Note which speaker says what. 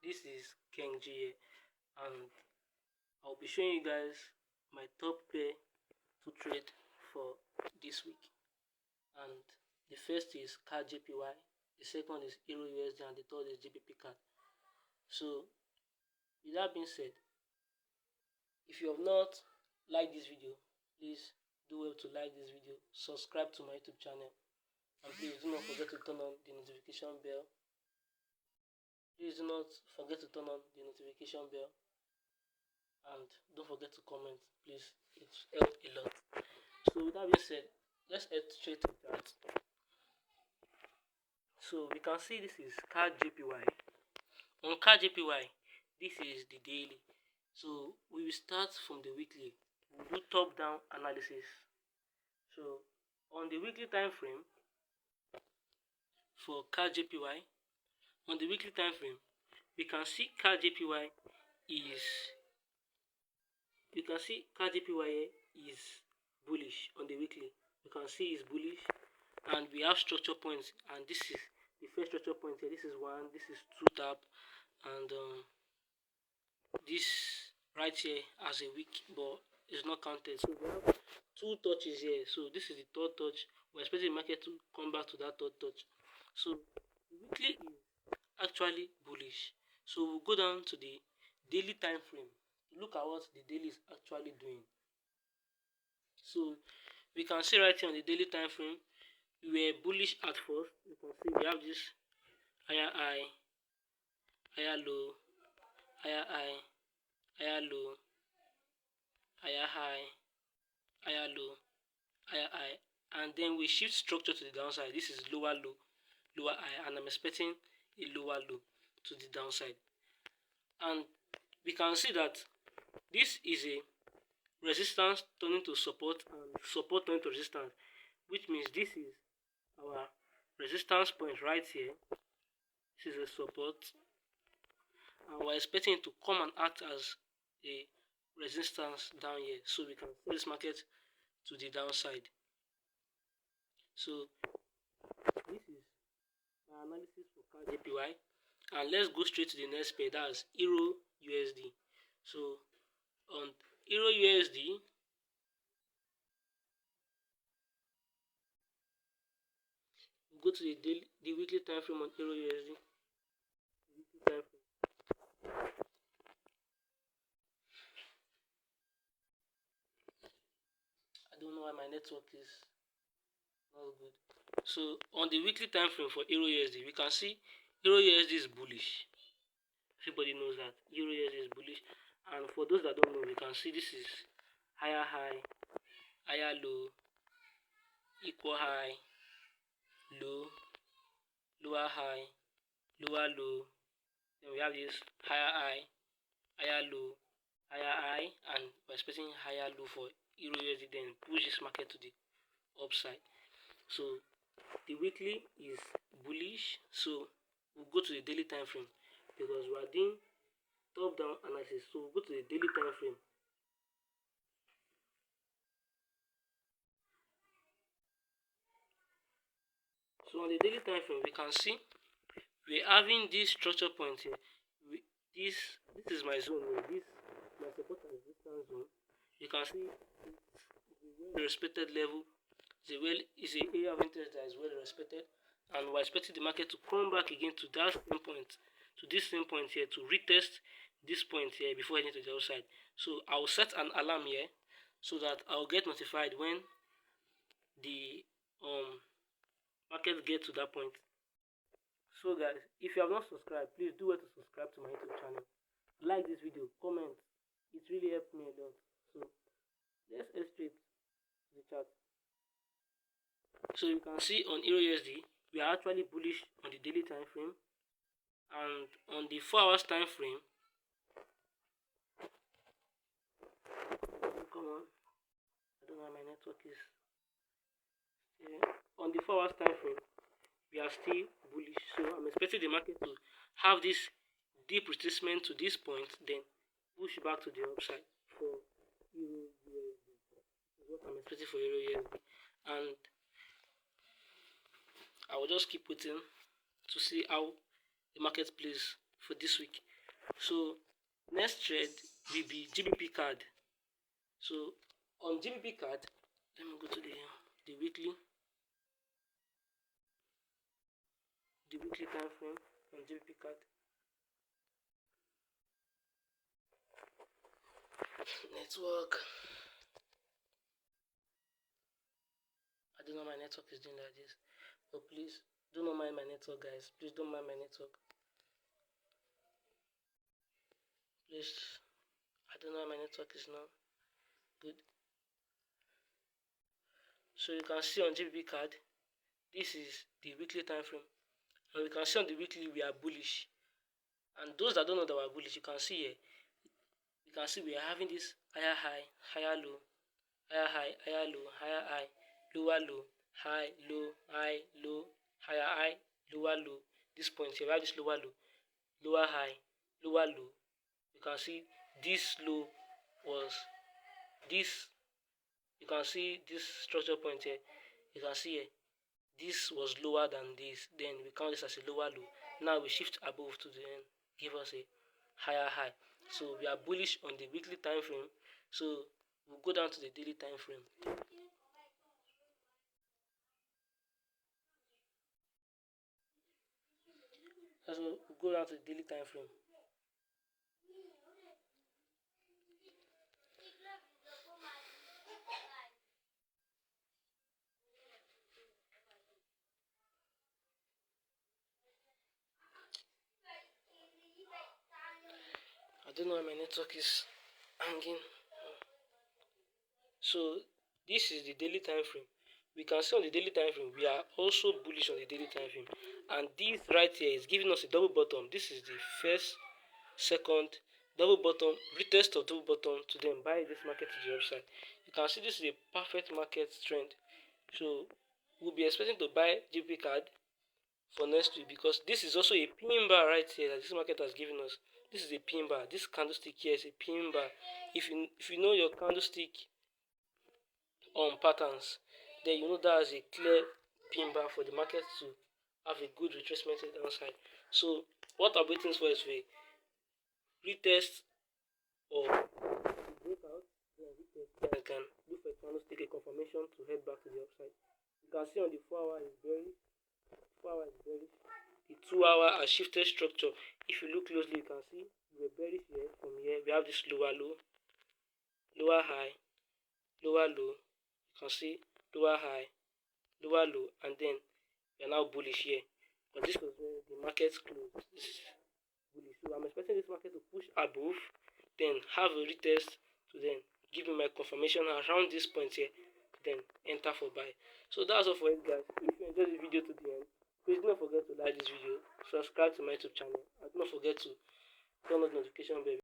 Speaker 1: This is FXALEXG here, and I'll be showing you guys my top pair to trade for this week. And the first is CAD JPY, the second is Euro USD, and the third is GBP CAD. So with that being said, if you have not liked this video, please do well to like this video, subscribe to my YouTube channel, and please do not forget to turn on the notification bell. Please do not forget to turn on the notification bell, and don't forget to comment, please. It helps a lot. So with that being said, let's head straight to the chart. So we can see this is CAD JPY. On CAD JPY, this is the daily. So we will start from the weekly. We'll do top-down analysis. So on the weekly time frame for CAD JPY, on the weekly time frame, we can see CAD JPY is bullish on the weekly. You can see it's bullish, and we have structure points, and this is the first structure point here. This is one, this is two tap, and this right here as a week, but it's not counted. So we have two touches here. So this is the third touch. We're expecting the market to come back to that third touch. So the weekly is actually bullish. So we'll go down to the daily time frame. Look at what the daily is actually doing. So we can see right here on the daily time frame, we were bullish at first. You can see we have this higher high, higher low, higher high, higher low, higher high, higher low, higher high, and then we shift structure to the downside. This is lower low, lower high, and I'm expecting a lower low to the downside. And we can see that this is a resistance turning to support and support turning to resistance, which means this is our resistance point right here. This is a support, and we're expecting it to come and act as a resistance down here, so we can sell this market to the downside. So this is my analysis for CAD JPY, and let's go straight to the next pair, that's Euro USD. So on Euro USD, we go to the weekly time frame on Euro USD. Weekly time frame. I don't know why my network is not good. So on the weekly time frame for Euro USD, we can see Euro USD is bullish. Everybody knows that Euro USD is bullish. And for those that don't know, we can see this is higher high, higher low, equal high, low, lower high, lower low. Then we have this higher high, higher low, higher high, and we're expecting higher low for Euro USD, then push this market to the upside. So the weekly is bullish. So we'll go to the daily time frame because we are doing top-down analysis. So we'll go to the daily time frame. So on the daily time frame, we can see we're having this structure point here. This is my zone here. This my support and resistance zone. You can see it's a well-respected level. It's an area of interest that is well respected, and we're expecting the market to come back again to that same point, to this same point here, to retest this point here before heading to the outside. So I'll set an alarm here so that I'll get notified when the market get to that point. So guys, if you have not subscribed, please do well to subscribe to my YouTube channel. Like this video, comment. It really helped me a lot. So let's head straight to the chart. So you can see on Euro USD, we are actually bullish on the daily time frame, and on the 4 hours time frame, come on, I don't know how my network is. On the 4 hours time frame, we are still bullish. So I'm expecting the market to have this deep retracement to this point, then push back to the upside for Euro USD. This is what I'm expecting for Euro USD, and I will just keep waiting to see how the market plays for this week. So next trade will be GBP card. So on GBP card, let me go to the weekly time frame on GBP card. Network. I don't know my network is doing like this, but please do not mind my network, guys. Please don't mind my network. Please, I don't know why my network is not good. So you can see on GBP card, this is the weekly time frame, and we can see on the weekly we are bullish. And those that don't know that we are bullish, you can see here. You can see we are having this higher high, higher low, higher high, higher low, higher high, lower low, high, low, higher high, lower low. This point here, we have this lower low, lower high, lower low. You can see this low was this. You can see this structure point here. You can see here, this was lower than this. Then we count this as a lower low. Now we shift above to the end, give us a higher high. So we are bullish on the weekly time frame. So we'll go down to the daily time frame. So we'll go down to the daily time frame. I don't know why my network is hanging. So this is the daily time frame. We can see on the daily time frame we are also bullish on the daily time frame, and this right here is giving us a double bottom. This is the first, second double bottom, retest of double bottom to then buy this market to the upside. You can see this is a perfect market trend. So we'll be expecting to buy GP card for next week, because this is also a pin bar right here that this market has given us. This is a pin bar. This candlestick here is a pin bar. If you know your candlestick patterns, then you know that is a clear pin bar for the market to have a good retracement to the downside. So what I'm waiting for is a retest or breakout, then retest, then I can look for a candlestick, a confirmation to head back to the upside. You can see on the 4 hour is bearish, 4 hour is bearish. The 2 hour has shifted structure. If you look closely, you can see we're bearish here. From here, we have this lower low, lower high, lower low. You can see lower high, lower low, and then we are now bullish here. But this was where the market closed. This is bullish. So I'm expecting this market to push above, then have a retest to then give me my confirmation around this point here, then enter for buy. So that's all for it, guys. If you enjoyed this video to the end, please do not forget to like this video, subscribe to my YouTube channel, and do not forget to turn on the notification bell.